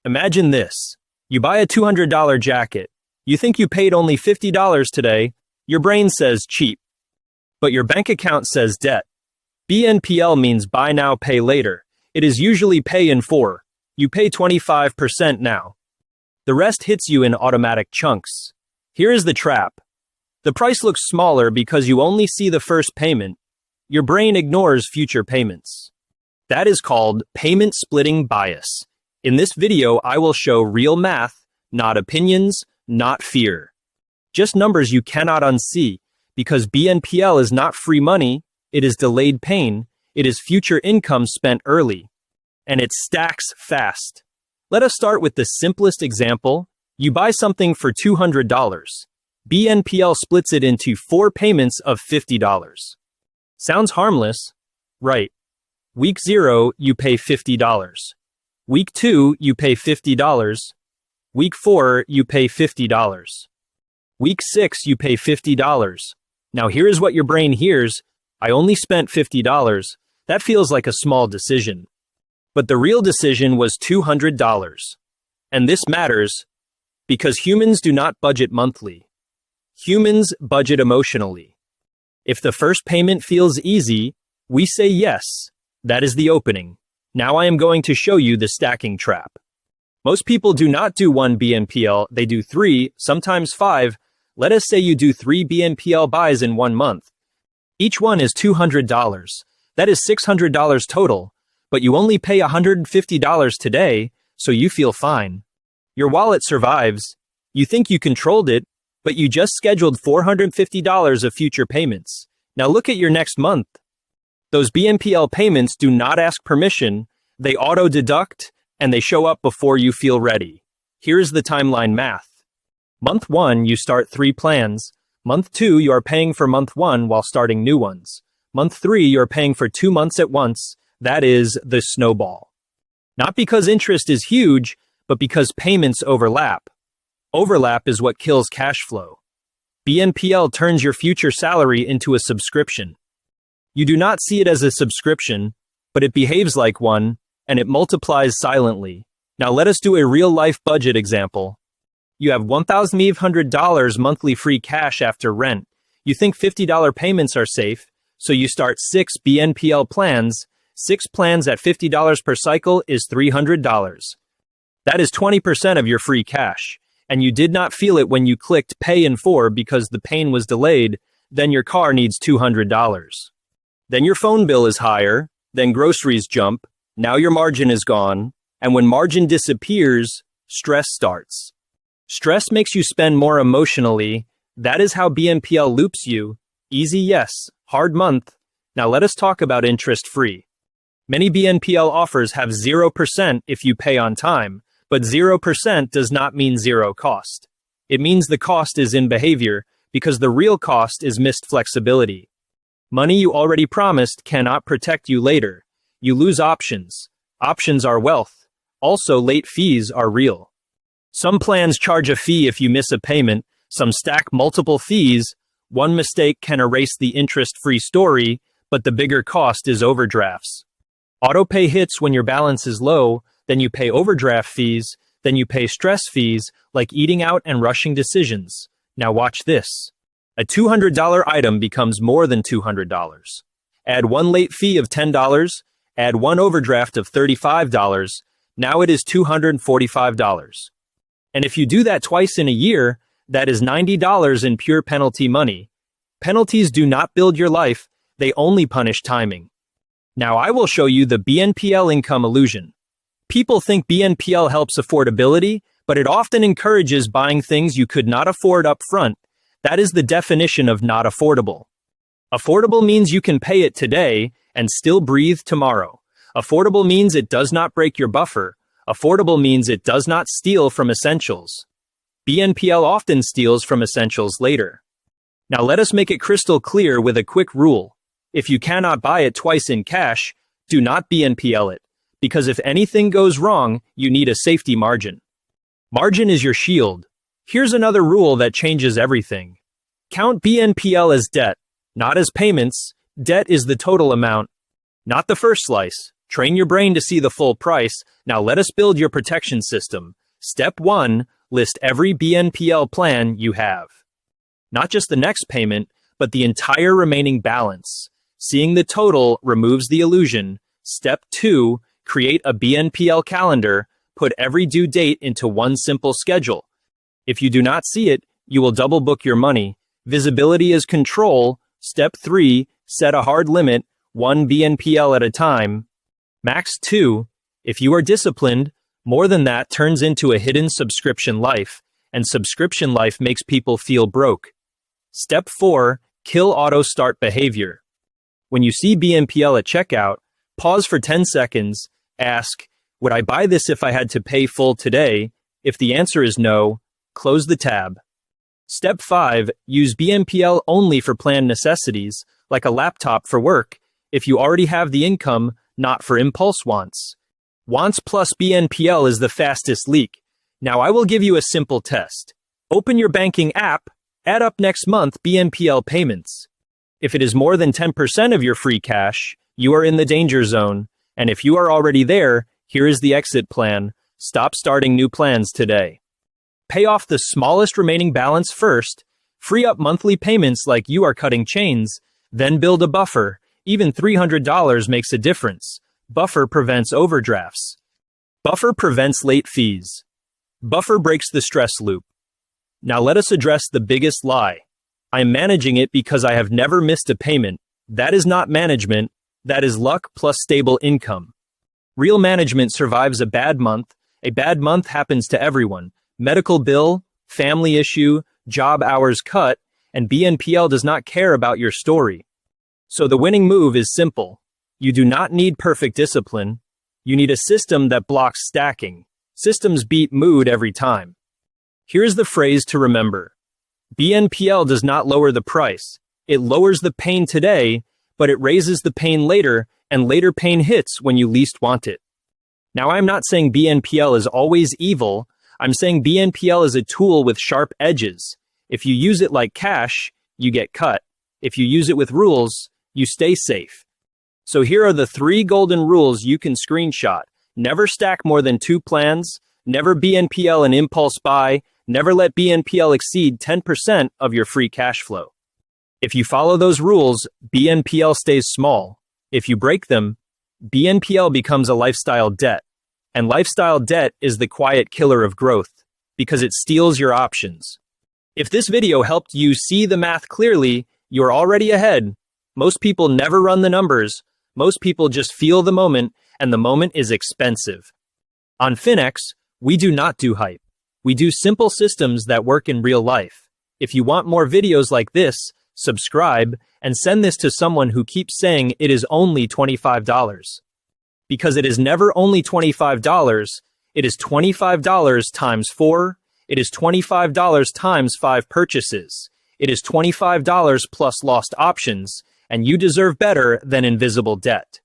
Imagine this. You buy a $200 jacket. You think you paid only $50 today. Your brain says cheap. But your bank account says debt. BNPL means buy now, pay later. It is usually pay in 4. You pay 25% now. The rest hits you in automatic chunks. Here is the trap. The price looks smaller because you only see the first payment. Your brain ignores future payments. That is called payment splitting bias. In this video, I will show real math, not opinions, not fear. Just numbers you cannot unsee, because BNPL is not free money, it is delayed pain, it is future income spent early. And it stacks fast. Let us start with the simplest example. You buy something for $200. BNPL splits it into 4 payments of $50. Sounds harmless, right? Week 0, you pay $50. Week 2, you pay $50. Week 4, you pay $50. Week 6, you pay $50. Now here is what your brain hears. I only spent $50. That feels like a small decision. But the real decision was $200. And this matters because humans do not budget monthly. Humans budget emotionally. If the first payment feels easy, we say yes. That is the opening. Now I am going to show you the stacking trap. Most people do not do 1 BNPL, they do 3, sometimes 5. Let us say you do 3 BNPL buys in 1 month. Each one is $200. That is $600 total, but you only pay $150 today, so you feel fine. Your wallet survives. You think you controlled it, but you just scheduled $450 of future payments. Now look at your next month. Those BNPL payments do not ask permission, they auto-deduct, and they show up before you feel ready. Here's the timeline math. Month 1, you start 3 plans. Month 2, you are paying for month 1 while starting new ones. Month 3, you are paying for 2 months at once. That is the snowball. Not because interest is huge, but because payments overlap. Overlap is what kills cash flow. BNPL turns your future salary into a subscription. You do not see it as a subscription, but it behaves like one, and it multiplies silently. Now let us do a real-life budget example. You have $1,500 monthly free cash after rent. You think $50 payments are safe, so you start 6 BNPL plans. 6 plans at $50 per cycle is $300. That is 20% of your free cash, and you did not feel it when you clicked pay in 4 because the pain was delayed. Then your car needs $200. Then your phone bill is higher, then groceries jump, now your margin is gone, and when margin disappears, stress starts. Stress makes you spend more emotionally. That is how BNPL loops you. Easy yes, hard month. Now let us talk about interest-free. Many BNPL offers have 0% if you pay on time, but 0% does not mean zero cost. It means the cost is in behavior, because the real cost is missed flexibility. Money you already promised cannot protect you later. You lose options. Options are wealth. Also, late fees are real. Some plans charge a fee if you miss a payment. Some stack multiple fees. One mistake can erase the interest-free story, but the bigger cost is overdrafts. Autopay hits when your balance is low, then you pay overdraft fees, then you pay stress fees, like eating out and rushing decisions. Now watch this. A $200 item becomes more than $200. Add 1 late fee of $10, add 1 overdraft of $35, now it is $245. And if you do that twice in a year, that is $90 in pure penalty money. Penalties do not build your life, they only punish timing. Now I will show you the BNPL income illusion. People think BNPL helps affordability, but it often encourages buying things you could not afford up front. That is the definition of not affordable. Affordable means you can pay it today and still breathe tomorrow. Affordable means it does not break your buffer. Affordable means it does not steal from essentials. BNPL often steals from essentials later. Now let us make it crystal clear with a quick rule. If you cannot buy it twice in cash, do not BNPL it, because if anything goes wrong, you need a safety margin. Margin is your shield. Here's another rule that changes everything. Count BNPL as debt, not as payments. Debt is the total amount, not the first slice. Train your brain to see the full price. Now let us build your protection system. Step 1, list every BNPL plan you have. Not just the next payment, but the entire remaining balance. Seeing the total removes the illusion. Step 2, create a BNPL calendar. Put every due date into one simple schedule. If you do not see it, you will double book your money. Visibility is control. Step 3, set a hard limit, 1 BNPL at a time. Max 2. If you are disciplined, more than that turns into a hidden subscription life, and subscription life makes people feel broke. Step 4, kill auto start behavior. When you see BNPL at checkout, pause for 10 seconds, ask, would I buy this if I had to pay full today? If the answer is no, close the tab. Step 5, use BNPL only for planned necessities, like a laptop for work, if you already have the income, not for impulse wants. Wants plus BNPL is the fastest leak. Now I will give you a simple test. Open your banking app, add up next month BNPL payments. If it is more than 10% of your free cash, you are in the danger zone. And if you are already there, here is the exit plan. Stop starting new plans today. Pay off the smallest remaining balance first, free up monthly payments like you are cutting chains, then build a buffer. Even $300 makes a difference. Buffer prevents overdrafts. Buffer prevents late fees. Buffer breaks the stress loop. Now let us address the biggest lie. I'm managing it because I have never missed a payment. That is not management. That is luck plus stable income. Real management survives a bad month. A bad month happens to everyone. Medical bill, family issue, job hours cut, and BNPL does not care about your story. So the winning move is simple. You do not need perfect discipline. You need a system that blocks stacking. Systems beat mood every time. Here's the phrase to remember. BNPL does not lower the price. It lowers the pain today, but it raises the pain later, and later pain hits when you least want it. Now, I'm not saying BNPL is always evil. I'm saying BNPL is a tool with sharp edges. If you use it like cash, you get cut. If you use it with rules, you stay safe. So here are the 3 golden rules you can screenshot. Never stack more than 2 plans. Never BNPL an impulse buy. Never let BNPL exceed 10% of your free cash flow. If you follow those rules, BNPL stays small. If you break them, BNPL becomes a lifestyle debt. And lifestyle debt is the quiet killer of growth because it steals your options. If this video helped you see the math clearly, you're already ahead. Most people never run the numbers. Most people just feel the moment, and the moment is expensive. On Finex, we do not do hype. We do simple systems that work in real life. If you want more videos like this, subscribe and send this to someone who keeps saying it is only $25. Because it is never only $25, it is $25 times 4, it is $25 times 5 purchases, it is $25 plus lost options, and you deserve better than invisible debt.